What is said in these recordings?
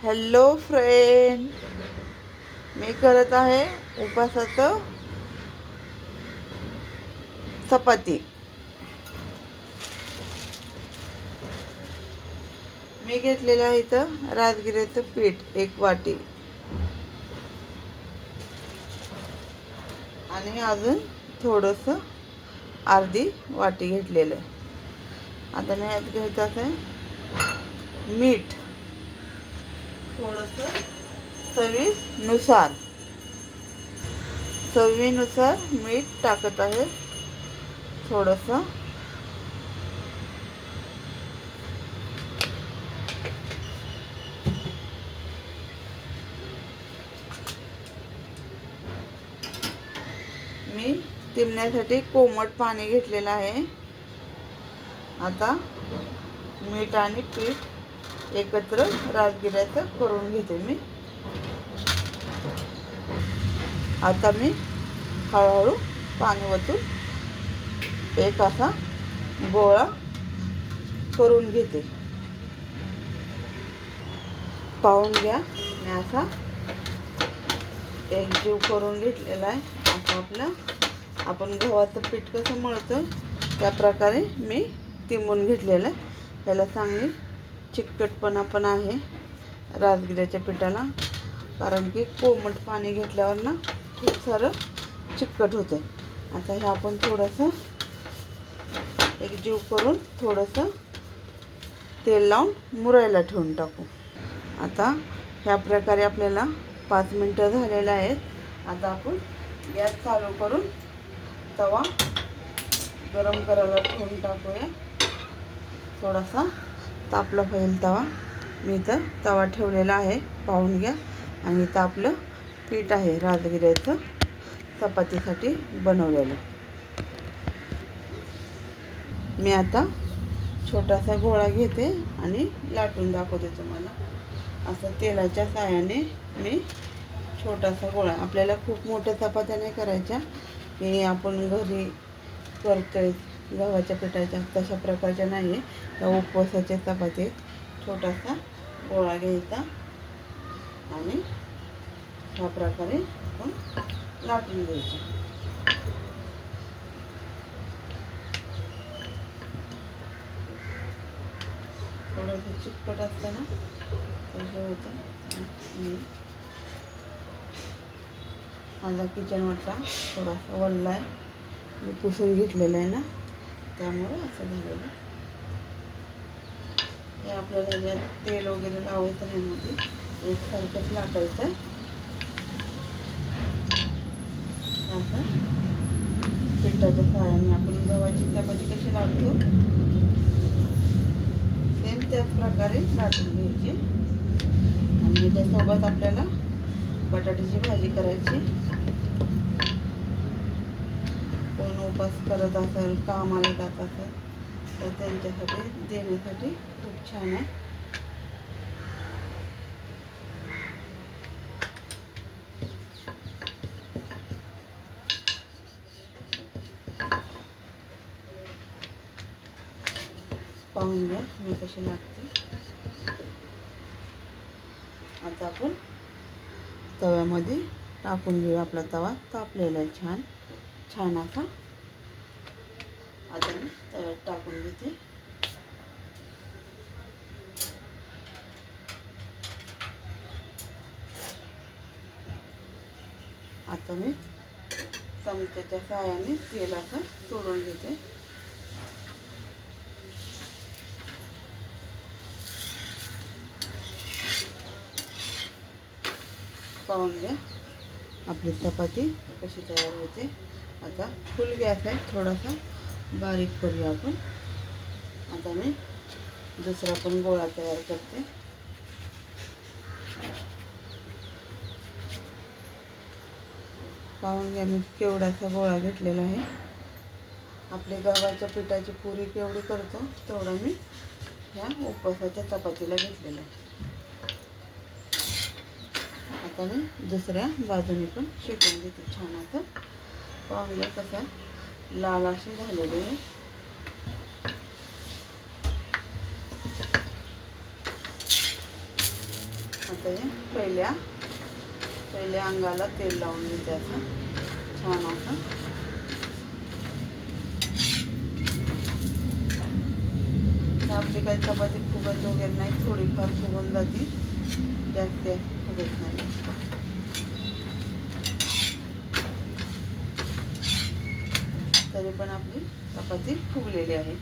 Hello friend, मी करत आहे उपासाचं चपाती. मी घेतलेलं आहे इथं राजगिऱ्याचं पीठ 1 वाटी आणि अजून थोडंसं अर्धी वाटी घेतलेलं आहे. आता मी यात घ्यायचं आहे मीठ थोडंसं चवीनुसार मीठ टाकत आहे थोडंसं. मी तिंबण्यासाठी कोमट पाणी घेतलेलं आहे. आता मीठ आणि पीठ एकत्र राजगिऱ्याचं करून घेते मी. आता मी हळूहळू पाणी ओतून एक असा गोळा करून घेते. पाहून घ्या, मी असा एकजीव करून घेतलेला आहे. आता आपण गव्हाचं पीठ कसं मळतो त्या प्रकारे मी तिंबून घेतलेलं आहे. त्याला चांगली चिकटपणा पण आहे राजगिऱ्याच्या पिठाला, कारण की कोमट पाणी घेतल्यावर ना खूप सारं चिकट होतं. आता हे आपण थोडंसं एकजीव करून थोडंसं तेल लावून मुरायला ठेवून टाकू. आता ह्या प्रकारे आपल्याला 5 मिनटं झालेलं आहेत. आता आपण गॅस चालू करून तवा गरम करायला ठेवून टाकूया. थोडासा तापला पाहिजे तवा. मी इथं तवा ठेवलेला आहे, पाहून घ्या. आणि इथं आपलं पीठ आहे राजगिऱ्याचं चपातीसाठी बनवलेलं. मी आता छोटासा गोळा घेते आणि लाटून दाखवते तुम्हाला. असं तेलाच्या साहाय्याने मी छोटासा गोळा, आपल्याला खूप मोठ्या चपात्या नाही करायच्या, की आपण घरी करतोय गव्हाच्या पिठाच्या तशा प्रकारच्या नाही आहे. त्या उपवासाच्या चपाती. छोटासा गोळा घ्यायचा आणि ह्या प्रकारे आपण लाटून घ्यायचं. थोडंसं चिकट असतं ना, तसं होतं. माझा किचन वाटा थोडासा वल्ला आहे, मी पुसून घेतलेलं आहे ना, त्यामुळं असं झालेलं. हे आपल्याला ज्यात तेल वगैरे लावायचं नाही, मध्ये एकसारखंच लाटायचं. असं पिठाच्या साहाय्याने आपण गव्हाची चपाती कशी लाटतो सेम त्याच प्रकारे लाटून घ्यायची. आणि त्यासोबत आपल्याला बटाट्याची भाजी करायची. कोण उपास करत असेल, कामाला जात असेल तर त्यांच्यासाठी देण्यासाठी खूप छान आहे. पाहून घ्या मी कशी लागते. आता आपण तव्यामध्ये टाकून घेऊ. आपला तवा तापलेला आहे छान छान असा. आता मी तव्यात टाकून घेते. आता मी चमच्याच्या साहाय्याने तेल असं सोडून घेते. पाहून घ्या आपली चपाती कशी तयार होते. आता फुल गॅस आहे, थोडासा बारीक करूया आपण. आता मी दुसरा पण गोळा तयार करते. पाहून घ्या मी केवढासा गोळा घेतलेला आहे. आपल्या गव्हाच्या पिठाची पुरी केवढी करतो तेवढा मी ह्या उपवासाच्या चपातीला घेतलेला आहे. आता मी दुसऱ्या बाजूने पण शेकून घेते छान असं. पाहून घ्या कसं लाल अशी झालेली आहे. आता हे पहिल्या अंगाला तेल लावून घेते असं छान असं. आपली काही चपाती फुगत वगैरे नाही, थोडीफार फुगून जाते, जास्त फुगत नाही. तरी पण आपली चपाती फुगलेली आहे.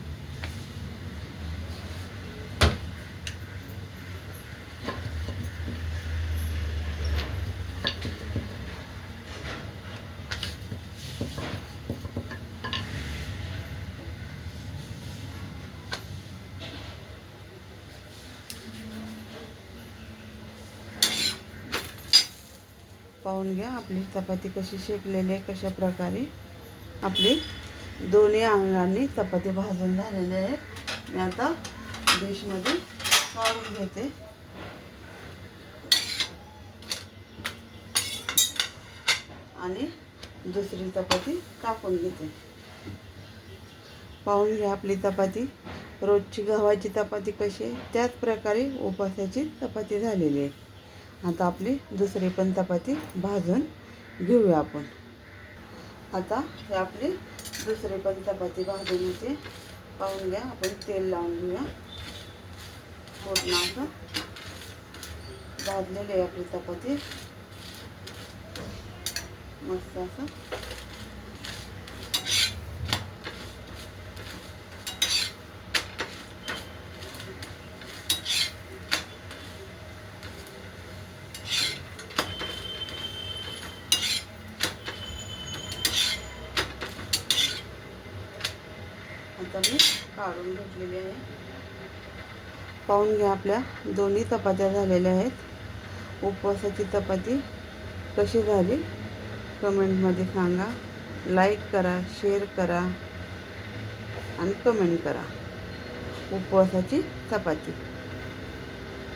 पाहून घ्या आपली चपाती कशी शेकलेली आहे, कशा प्रकारे आपली दोन्ही अंगांनी चपाती भाजून झालेली आहे. मी आता डिशमध्ये काढून घेते. आणि दुसरी चपाती टाकून घेते. पाहून घ्या आपली चपाती, रोजची गव्हाची चपाती कशी आहे त्याच प्रकारे उपासाची चपाती झालेली आहे. आता आपली दुसरी पण चपाती भाजून घेऊया आपण. आता हे आपली दुसरी पण चपाती भाजून होते. पाहून घ्या, आपण तेल लावून घेऊया. पूर्ण असं भाजलेली आहे आपली चपाती मस्त असं. आता मी काढून घेतलेली आहे. पाहून घ्या आपल्या दोन्ही चपात्या झालेल्या आहेत. उपवासाची चपाती कशी झाली कमेंटमध्ये सांगा. लाईक करा, शेअर करा आणि कमेंट करा. उपवासाची चपाती